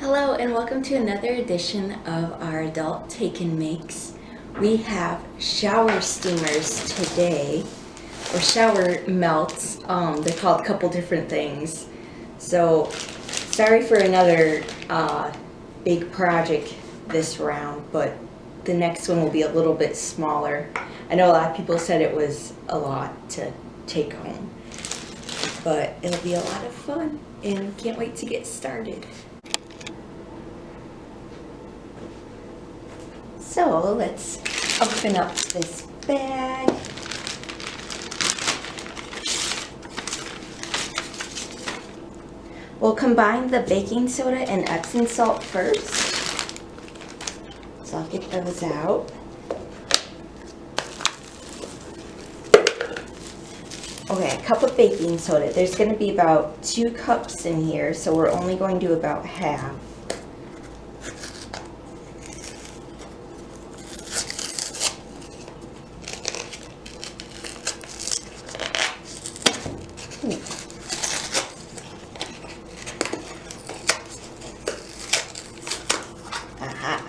Hello and welcome to another edition of our Adult Take and Makes. We have shower steamers today, or shower melts. They're called a couple different things. So sorry for another big project this round, but the next one will be a little bit smaller. I know a lot of people said it was a lot to take home, but it'll be a lot of fun and can't wait to get started. So let's open up this bag. We'll combine the baking soda and Epsom salt first. So I'll get those out. Okay, a cup of baking soda. There's going to be about 2 cups in here, so we're only going to do about half. Aha.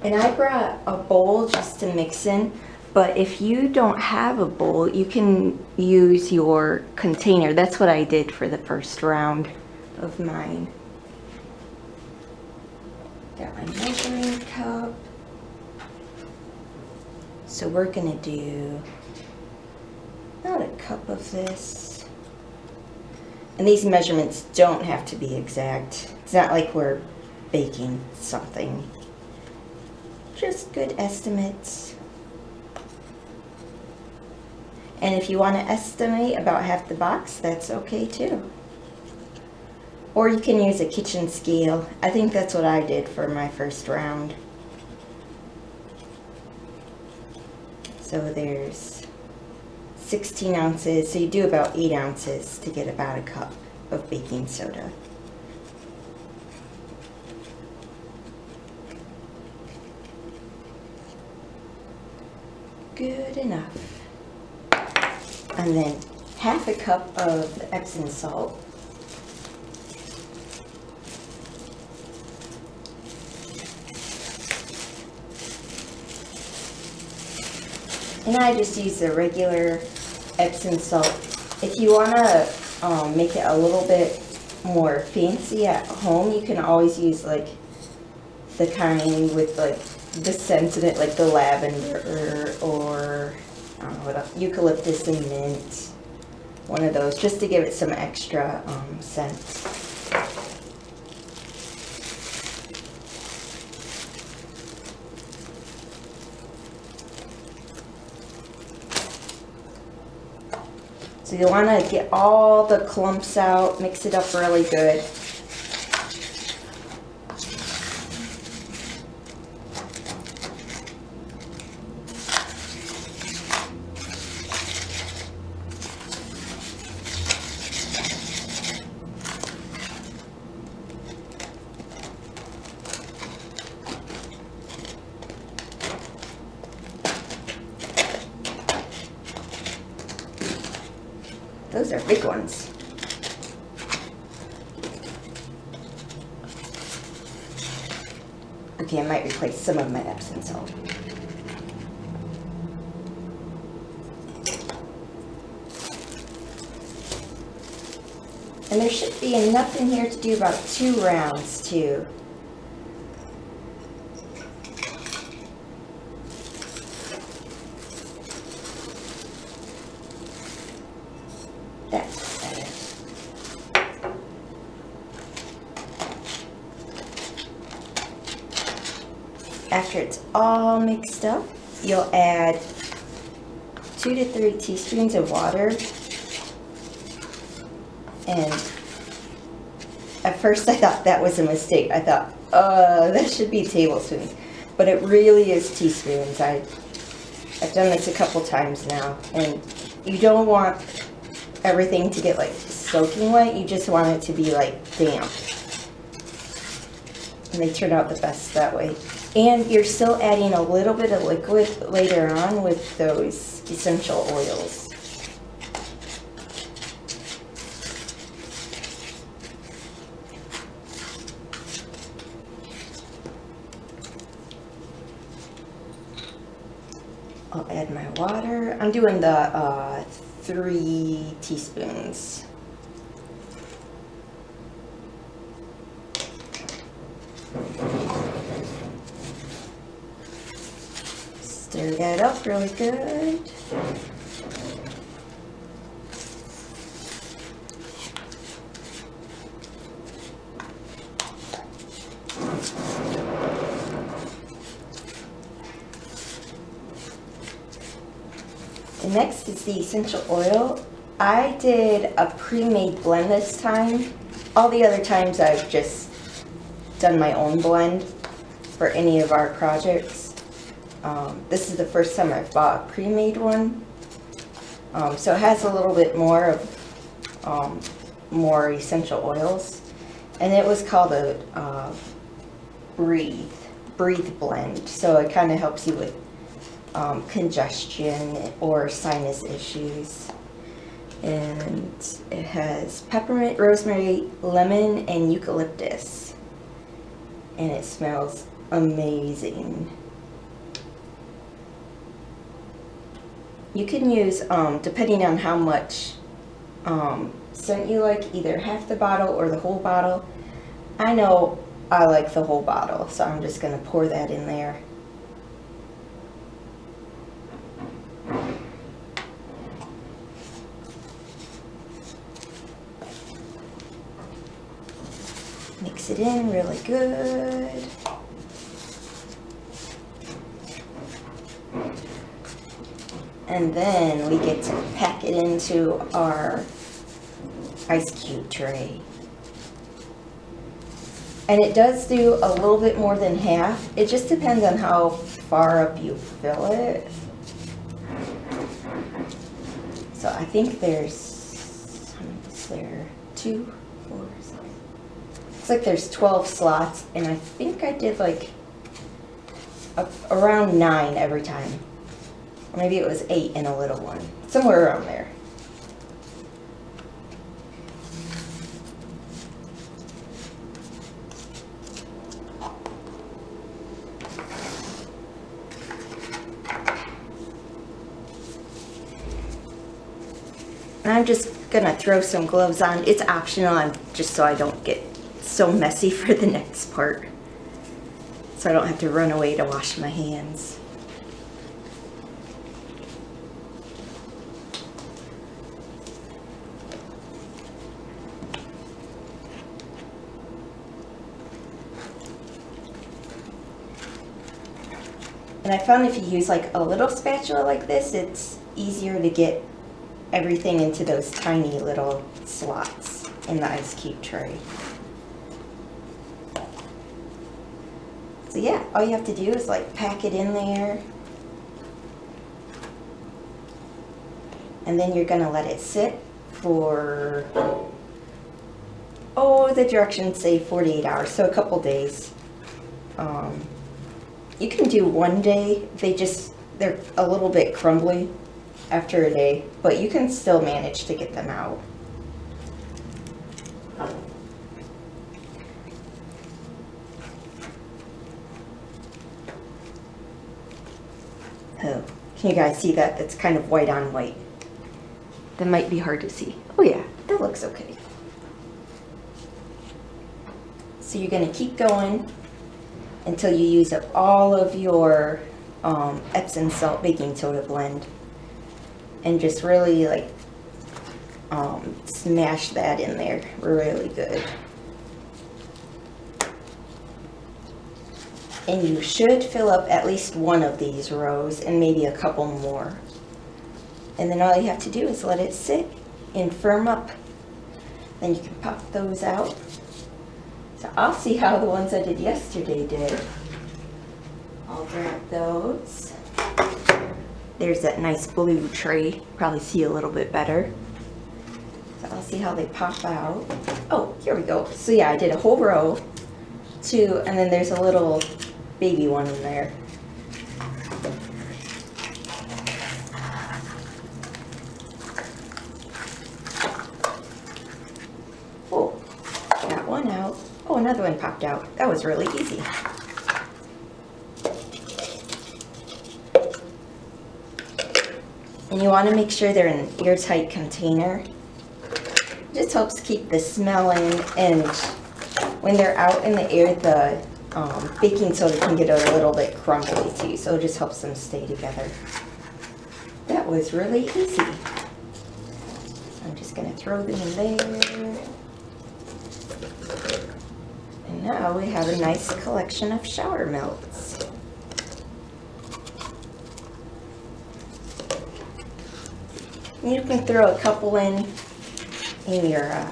And I brought a bowl just to mix in, but if you don't have a bowl, you can use your container. That's what I did for the first round of mine. Got my measuring cup. So we're gonna do about a cup of this. And these measurements don't have to be exact. It's not like we're baking something. Just good estimates. And if you want to estimate about half the box, that's okay too. Or you can use a kitchen scale. I think that's what I did for my first round. So there's 16 ounces, so you do about 8 ounces to get about a cup of baking soda. Good enough. And then half a cup of the Epsom salt. And I just use the regular Epsom salt. If you want to make it a little bit more fancy at home, you can always use like the kind with like the scent in it, like the lavender or I don't know what else, eucalyptus and mint. One of those, just to give it some extra scent. So you want to get all the clumps out, mix it up really good. Those are big ones. Okay, I might replace some of my Epsom salt. And there should be enough in here to do about 2 rounds too. That's better. After it's all mixed up, you'll add 2 to 3 teaspoons of water. And at first I thought that was a mistake. I thought, that should be tablespoons. But it really is teaspoons. I've done this a couple times now. And you don't want everything to get like soaking wet. You just want it to be like damp. And they turn out the best that way. And you're still adding a little bit of liquid later on with those essential oils. sugar. I'm doing the 3 teaspoons. Stir that up really good. And next is the essential oil. I did a pre-made blend this time. All the other times I've just done my own blend for any of our projects. This is the first time I've bought a pre-made one. So it has a little bit more of more essential oils. And it was called a Breathe blend. So it kind of helps you with congestion or sinus issues. And it has peppermint, rosemary, lemon, and eucalyptus. And it smells amazing. You can use, depending on how much scent you like, either half the bottle or the whole bottle. I know I like the whole bottle, so I'm just going to pour that in there. Mix it in really good. And then we get to pack it into our ice cube tray. And it does do a little bit more than half. It just depends on how far up you fill it. So I think there's, how many is there? 2, 4, 6. Looks like there's 12 slots, and I think I did like around 9 every time. Or maybe it was 8 in a little one. Somewhere around there. And I'm just gonna throw some gloves on. It's optional, just so I don't get so messy for the next part. So I don't have to run away to wash my hands. And I found if you use like a little spatula like this, it's easier to get everything into those tiny little slots in the ice cube tray. So yeah, all you have to do is like pack it in there. And then you're gonna let it sit for, oh, the directions say 48 hours, so a couple days. You can do one day. They're a little bit crumbly after a day, but you can still manage to get them out. Oh, can you guys see that? It's kind of white on white. That might be hard to see. Oh yeah, that looks okay. So you're gonna keep going until you use up all of your Epsom salt baking soda blend. And just really like smash that in there really good. And you should fill up at least one of these rows and maybe a couple more. And then all you have to do is let it sit and firm up. Then you can pop those out. So I'll see how the ones I did yesterday did. I'll grab those. There's that nice blue tray. Probably see a little bit better. So I'll see how they pop out. Oh, here we go. So yeah, I did a whole row, 2, and then there's a little baby one in there. Oh, got one out. Oh, another one popped out. That was really easy. And you want to make sure they're in an airtight container. It just helps keep the smell in, and when they're out in the air, the baking soda can get a little bit crumbly too, so it just helps them stay together. That was really easy. I'm just going to throw them in there. And now we have a nice collection of shower melts. You can throw a couple in your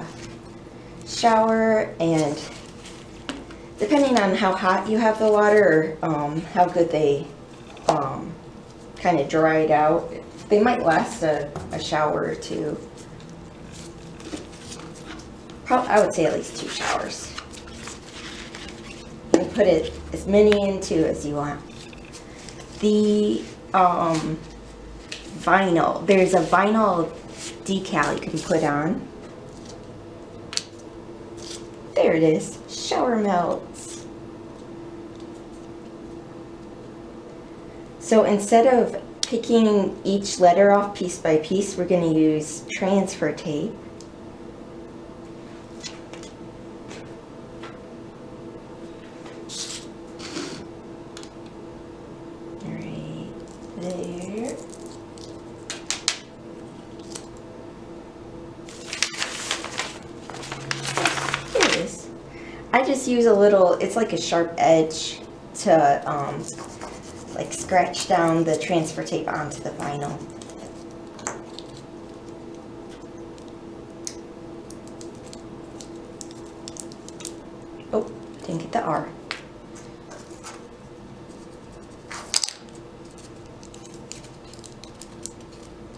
shower, and depending on how hot you have the water, or how good they kind of dried out, they might last a shower or two. I would say at least 2 showers. And put it as many into as you want. The vinyl, there's a vinyl decal you can put on. There it is, shower melts. So instead of picking each letter off piece by piece, we're going to use transfer tape. Right there. Here it is. I just use a little, it's like a sharp edge to like scratch down the transfer tape onto the vinyl. Oh, didn't get the R.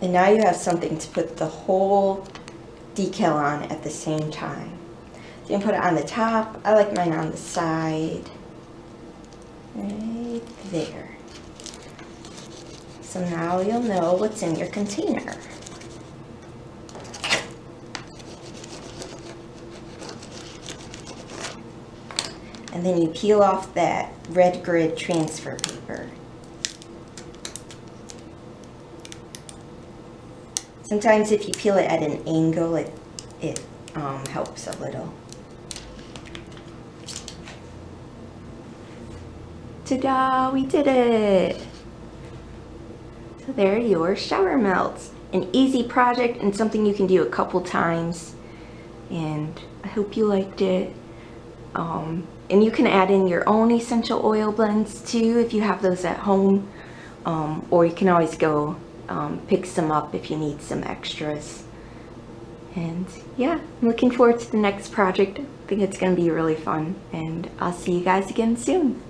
And now you have something to put the whole decal on at the same time. You can put it on the top. I like mine on the side. Right there. So now you'll know what's in your container. And then you peel off that red grid transfer paper. Sometimes if you peel it at an angle, it helps a little. Ta-da! We did it! So there are your shower melts. An easy project and something you can do a couple times. And I hope you liked it. And you can add in your own essential oil blends too if you have those at home. Or you can always go pick some up if you need some extras. And yeah, I'm looking forward to the next project. I think it's going to be really fun. And I'll see you guys again soon.